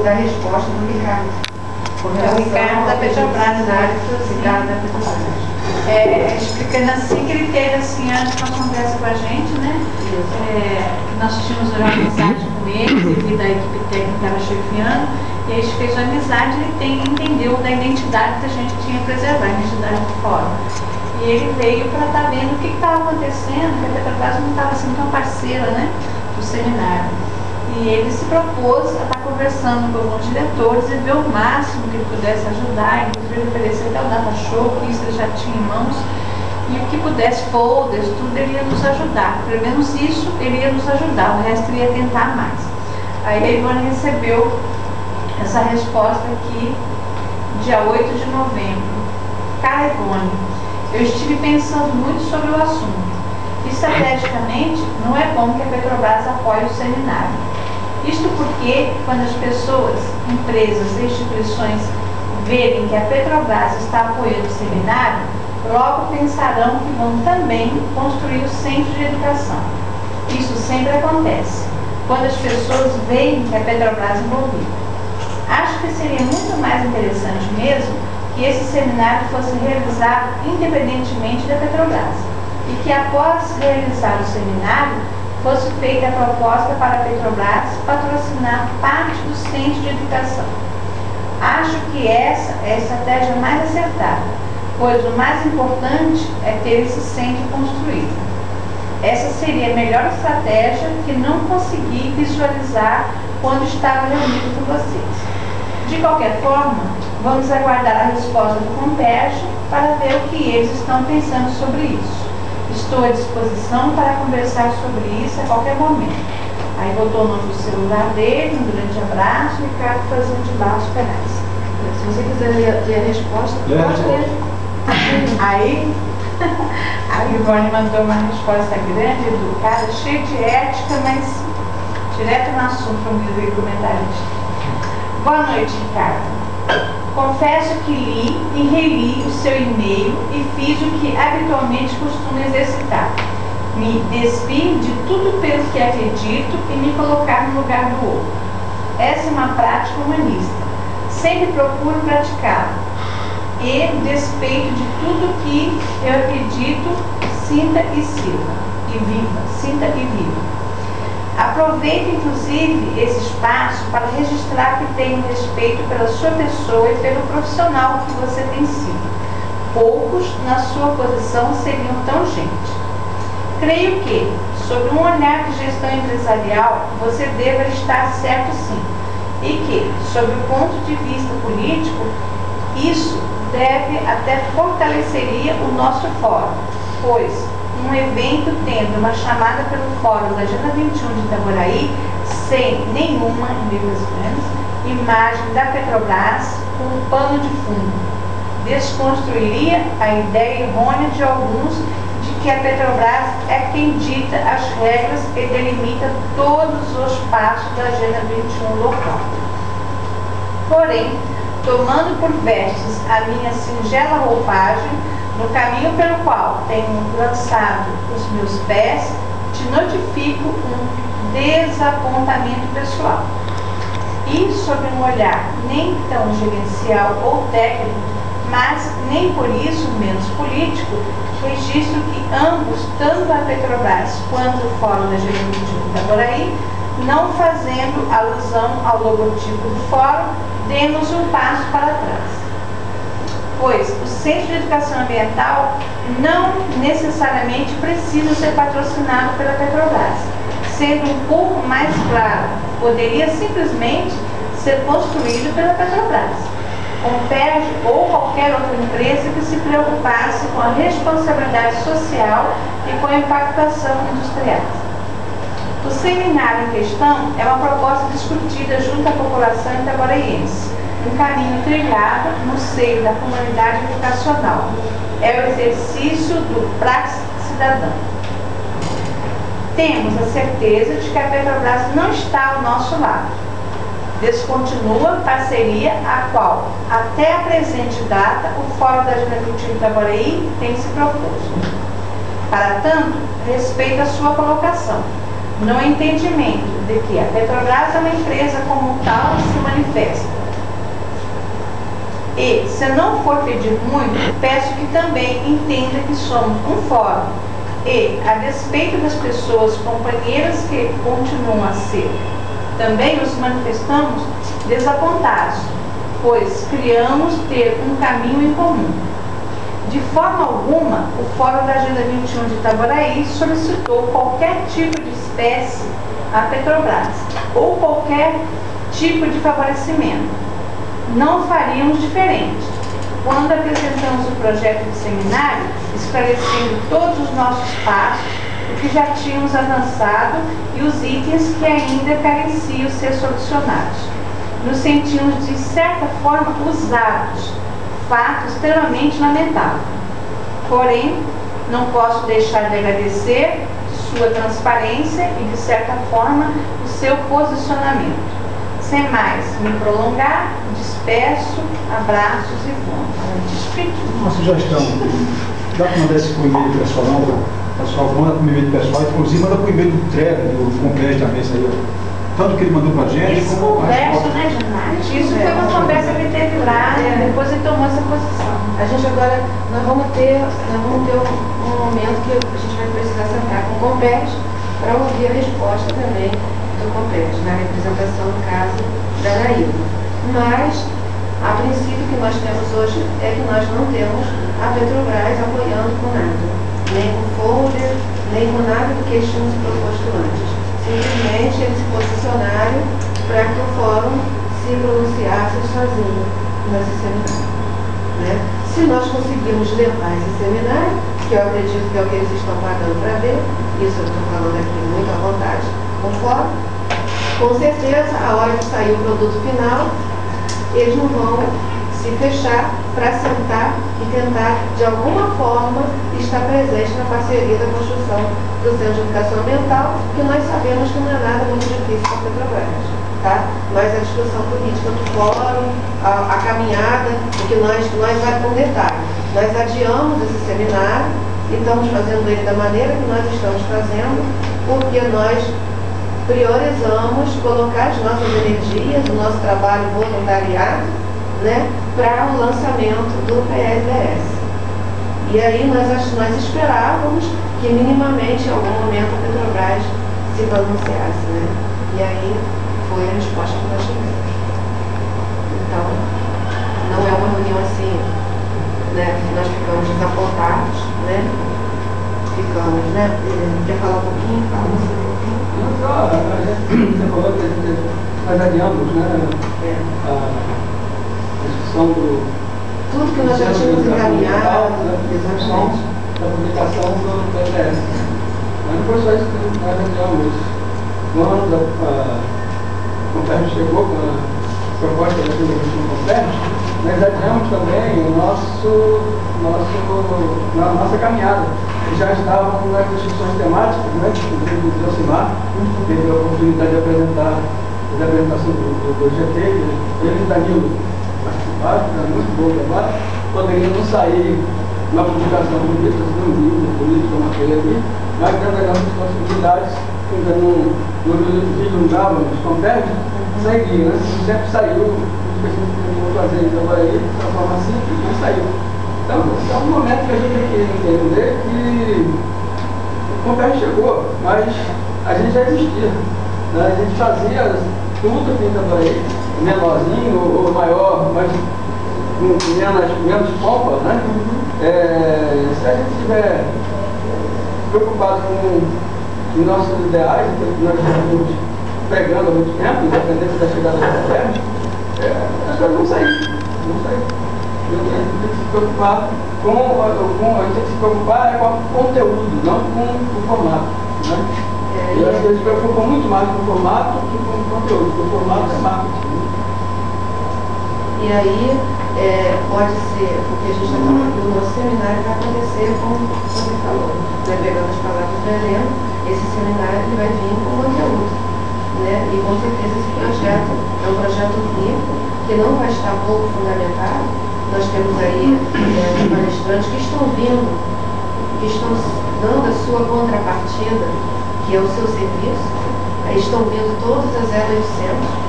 Da resposta do Ricardo. O Ricardo da Petrobras, explicando assim que ele teve assim, antes uma conversa com a gente, né? Nós tínhamos uma amizade com ele, devido à equipe técnica que estava chefiando, e a gente fez uma amizade e ele entendeu da identidade que a gente tinha que preservar, a identidade do fórum. E ele veio para estar vendo o que estava acontecendo, que a Petrobras não estava sendo tão parceira, né, do seminário. E ele se propôs a estar conversando com alguns diretores e ver o máximo que ele pudesse ajudar, inclusive oferecer até o data show, que isso ele já tinha em mãos, e o que pudesse, folders, tudo, ele ia nos ajudar. Pelo menos isso ele ia nos ajudar, o resto ele ia tentar mais. Aí a Ivone recebeu essa resposta aqui, dia 8 de novembro. Cara Ivone, eu estive pensando muito sobre o assunto. Estrategicamente, não é bom que a Petrobras apoie o seminário. Isto porque, quando as pessoas, empresas e instituições verem que a Petrobras está apoiando o seminário, logo pensarão que vão também construir o centro de educação. Isso sempre acontece, quando as pessoas veem que a Petrobras é envolvida. Acho que seria muito mais interessante mesmo que esse seminário fosse realizado independentemente da Petrobras e que após realizar o seminário fosse feita a proposta para a Petrobras patrocinar parte do centro de educação. Acho que essa é a estratégia mais acertada, pois o mais importante é ter esse centro construído. Essa seria a melhor estratégia que não consegui visualizar quando estava reunido com vocês. De qualquer forma, vamos aguardar a resposta do Comperj para ver o que eles estão pensando sobre isso. Estou à disposição para conversar sobre isso a qualquer momento. Aí botou o nome do celular dele, um grande abraço, Ricardo fazendo de baixo penais. Se você quiser ler a resposta, pode ler. Aí, a Ivone mandou uma resposta grande, educada, cheia de ética, mas direto no assunto, como diz o comentarista. Boa noite, Ricardo. Confesso que li e reli o seu e-mail e fiz o que habitualmente costumo exercitar. Me despir de tudo pelo que acredito e me colocar no lugar do outro. Essa é uma prática humanista. Sempre procuro praticá-la. E despeito de tudo que eu acredito, sinta e sirva. E viva. Sinta e viva. Aproveito, inclusive, esse espaço para registrar que tenho respeito pela sua pessoa e pelo profissional que você tem sido. Poucos, na sua posição, seriam tão gente. Creio que, sob um olhar de gestão empresarial, você deva estar certo sim. E que, sob o ponto de vista político, isso até fortaleceria o nosso fórum, pois um evento tendo uma chamada pelo Fórum da Agenda 21 de Itaboraí, sem nenhuma, imagem da Petrobras como pano de fundo, desconstruiria a ideia errônea de alguns de que a Petrobras é quem dita as regras e delimita todos os passos da Agenda 21 local. Porém, tomando por vestes a minha singela roupagem, no caminho pelo qual tenho lançado os meus pés, te notifico um desapontamento pessoal. E sob um olhar nem tão gerencial ou técnico, mas nem por isso menos político, registro que ambos, tanto a Petrobras quanto o Fórum da Agenda 21 de Itaboraí, não fazendo alusão ao logotipo do Fórum, demos um passo para trás. Pois o Centro de Educação Ambiental não necessariamente precisa ser patrocinado pela Petrobras. Sendo um pouco mais claro, poderia simplesmente ser construído pela Petrobras, Comperj ou qualquer outra empresa que se preocupasse com a responsabilidade social e com a impactação industrial. O seminário em questão é uma proposta discutida junto à população itaboraiense, um caminho trilhado no seio da comunidade educacional. É o exercício do praxis cidadão. Temos a certeza de que a Petrobras não está ao nosso lado. Descontinua parceria a qual, até a presente data, o Fórum da Agenda 21 de Itaboraí tem se proposto. Para tanto, respeito a sua colocação. No entendimento de que a Petrobras é uma empresa como tal que se manifesta. E, se não for pedir muito, peço que também entenda que somos um fórum e, a despeito das pessoas companheiras que continuam a ser, também nos manifestamos desapontados, pois criamos ter um caminho em comum. De forma alguma, o Fórum da Agenda 21 de Itaboraí solicitou qualquer tipo de espécie à Petrobras ou qualquer tipo de favorecimento. Não faríamos diferente. Quando apresentamos o projeto de seminário, esclarecendo todos os nossos passos, o que já tínhamos avançado e os itens que ainda careciam ser solucionados. Nos sentimos, de certa forma, usados, fato extremamente lamentável. Porém, não posso deixar de agradecer sua transparência e, de certa forma, o seu posicionamento. Sem mais me prolongar, despeço, abraços e vamos. Uma sugestão, dá para mandar esse por e-mail pessoal, não? Pessoal, manda por e-mail pessoal, inclusive manda por e-mail do Treve, do Complete também, isso aí, ó. Tanto que ele mandou pra gente, Isso conversa, né, Janate? Isso foi uma conversa que teve lá, depois ele tomou essa posição. A gente agora, nós vamos ter um momento que a gente vai precisar sentar com o Compete para ouvir a resposta também do Compete, na representação, no caso, da Nailma. Mas, a princípio, o que nós temos hoje é que nós não temos a Petrobras apoiando com nada, nem com folder, nem com nada do que eles tinham se proposto antes. Simplesmente eles se posicionaram para que o fórum se pronunciasse sozinho nesse seminário. Né? Se nós conseguirmos levar esse seminário, que eu acredito que é o que eles estão pagando para ver, isso eu estou falando aqui muito à vontade, com fórum, com certeza, a hora que sair o produto final, eles não vão se fechar para sentar e tentar, de alguma forma, estar presente na parceria da construção do Centro de Educação Ambiental, que nós sabemos que não é nada muito difícil para a Petrobras, tá? Mas a discussão política do fórum, a caminhada, o que nós vai com detalhe. Nós adiamos esse seminário e estamos fazendo ele da maneira que nós estamos fazendo, porque nós priorizamos colocar as nossas energias, o nosso trabalho voluntariado, né, para o lançamento do PLS. E aí nós esperávamos que minimamente em algum momento a Petrobras se pronunciasse, né? E aí foi a resposta que nós tivemos. Então, não é uma reunião assim, né, que nós ficamos desapontados, né? Ficamos, né? Quer falar um pouquinho? Fala você um pouquinho. Você falou que nós adiamos, né? A discussão do... Tudo que nós já tínhamos encaminhado, exatamente. Da publicação do PLS. Mas não foi só isso que nós adiamos. Quando a Compete chegou com a proposta da Comissão Compete, nós adiamos também a nossa caminhada. Já estavam nas discussões temáticas, né? Inclusive o Josimar teve a oportunidade de apresentar a apresentação do GT, ele e Danilo participaram, era muito bom o debate, poderia não sair uma publicação bonita, um livro político, uma coisa ali, mas dentro das nossas possibilidades, ainda não vislumbrávamos com perto, sairia, né? Sempre saiu, vou fazer isso agora aí, de uma forma simples, mas saiu. Então, é um momento que a gente tem que entender que o Compete chegou, mas a gente já existia. Né? A gente fazia tudo aqui em Itaboraí, menorzinho ou maior, mas com menos pompa, né? Se a gente estiver preocupado com os nossos ideais, que nós estamos pregando há muito tempo, independente da chegada do governo, as coisas vão sair. A gente tem que se preocupar com o conteúdo, não com o formato. Né? E acho que eles se preocupam muito mais com o formato do que com o conteúdo, porque o formato é marketing. E aí, pode ser, o que a gente está falando do nosso seminário vai acontecer como você falou, né? Pegando as palavras do Helena, esse seminário ele vai vir com conteúdo, né? E com certeza esse projeto é um projeto rico, que não vai estar pouco fundamentado. Nós temos aí os palestrantes que estão vindo, que estão dando a sua contrapartida, que é o seu serviço. A Aí estão vindo todas as 0800